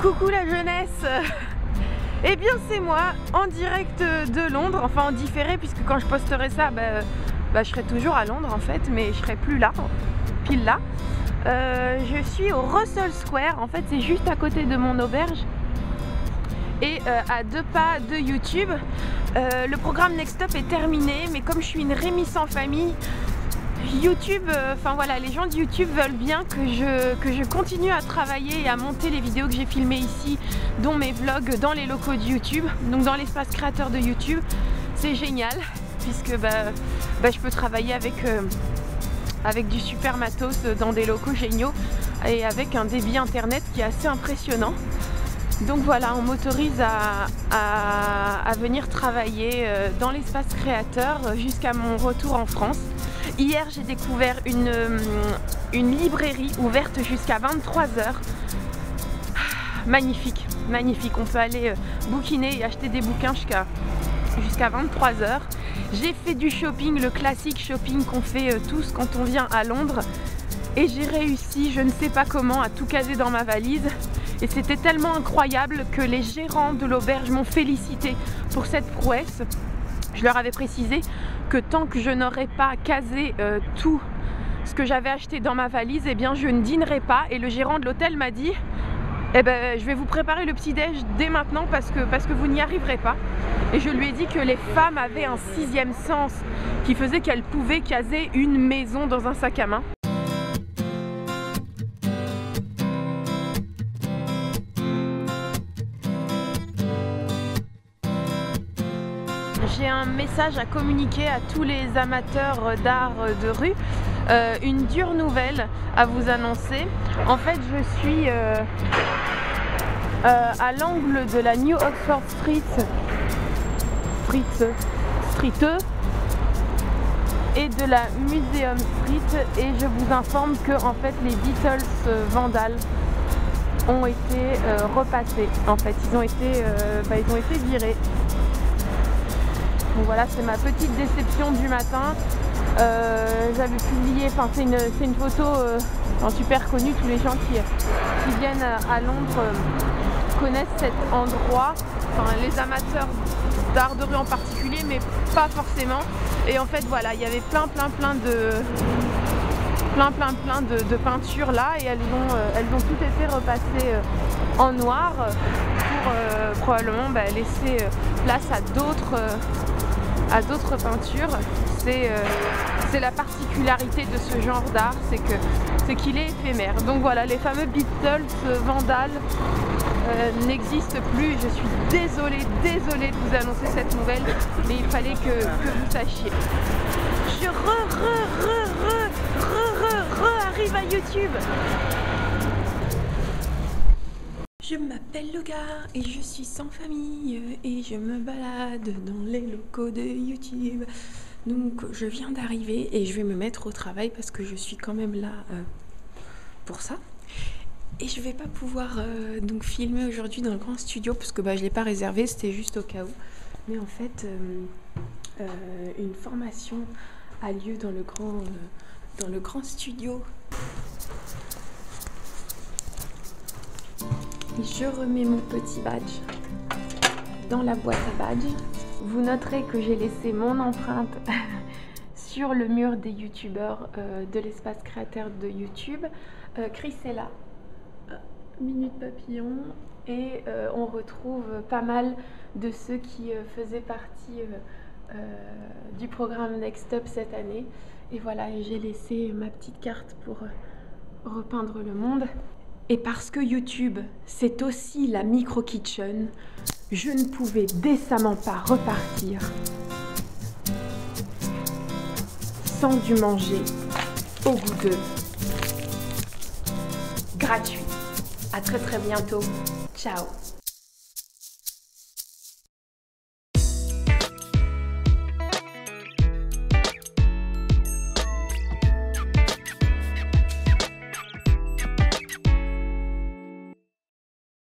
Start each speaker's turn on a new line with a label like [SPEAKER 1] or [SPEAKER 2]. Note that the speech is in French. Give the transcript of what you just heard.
[SPEAKER 1] Coucou la jeunesse. Eh bien c'est moi en direct de Londres, enfin en différé puisque quand je posterai ça, je serai toujours à Londres en fait, mais je serai plus là, pile là. Je suis au Russell Square, en fait c'est juste à côté de mon auberge et à 2 pas de YouTube. Le programme Next Up est terminé, mais comme je suis une Rémi sans famille, YouTube, enfin voilà, les gens de YouTube veulent bien que je continue à travailler et à monter les vidéos que j'ai filmées ici, dont mes vlogs dans les locaux de YouTube, donc dans l'espace créateur de YouTube. C'est génial puisque je peux travailler avec du super matos dans des locaux géniaux et avec un débit internet qui est assez impressionnant. Donc voilà, on m'autorise à venir travailler dans l'espace créateur jusqu'à mon retour en France. Hier, j'ai découvert une librairie ouverte jusqu'à 23 h. Magnifique, magnifique. On peut aller bouquiner et acheter des bouquins jusqu'à 23 h. J'ai fait du shopping, le classique shopping qu'on fait tous quand on vient à Londres. Et j'ai réussi, je ne sais pas comment, à tout caser dans ma valise. Et c'était tellement incroyable que les gérants de l'auberge m'ont félicité pour cette prouesse. Je leur avais précisé que tant que je n'aurais pas casé tout ce que j'avais acheté dans ma valise, eh bien je ne dînerai pas. Et le gérant de l'hôtel m'a dit je vais vous préparer le petit-déj dès maintenant parce que vous n'y arriverez pas. Et je lui ai dit que les femmes avaient un 6e sens qui faisait qu'elles pouvaient caser une maison dans un sac à main. J'ai un message à communiquer à tous les amateurs d'art de rue, une dure nouvelle à vous annoncer. En fait, je suis à l'angle de la New Oxford Street et de la Museum Street, et je vous informe que en fait les Beatles vandales ont été repassés. En fait, ils ont été virés. Donc voilà, c'est ma petite déception du matin. J'avais publié, enfin c'est une photo super connue, tous les gens qui viennent à Londres connaissent cet endroit, enfin les amateurs d'art de rue en particulier, mais pas forcément. Et en fait voilà, il y avait plein de peintures là, et elles ont toutes été repassées en noir pour probablement laisser place à d'autres peintures. C'est la particularité de ce genre d'art, c'est qu'il est éphémère. Donc voilà, les fameux Beatles vandales n'existent plus. Je suis désolée de vous annoncer cette nouvelle, mais il fallait que vous sachiez. Je arrive à YouTube. Je m'appelle Loga et je suis sans famille et je me balade dans les locaux de YouTube. Donc je viens d'arriver et je vais me mettre au travail parce que je suis quand même là pour ça. Et je vais pas pouvoir donc filmer aujourd'hui dans le grand studio parce que je l'ai pas réservé, c'était juste au cas où. Mais en fait une formation a lieu dans le grand studio. Je remets mon petit badge dans la boîte à badge. Vous noterez que j'ai laissé mon empreinte sur le mur des youtubeurs de l'espace créateur de YouTube. Chris est là, Minute Papillon, et on retrouve pas mal de ceux qui faisaient partie du programme Next Up cette année. Et voilà, j'ai laissé ma petite carte pour repeindre le monde. Et parce que YouTube, c'est aussi la micro-kitchen, je ne pouvais décemment pas repartir sans du manger au goût de gratuit. À très bientôt. Ciao.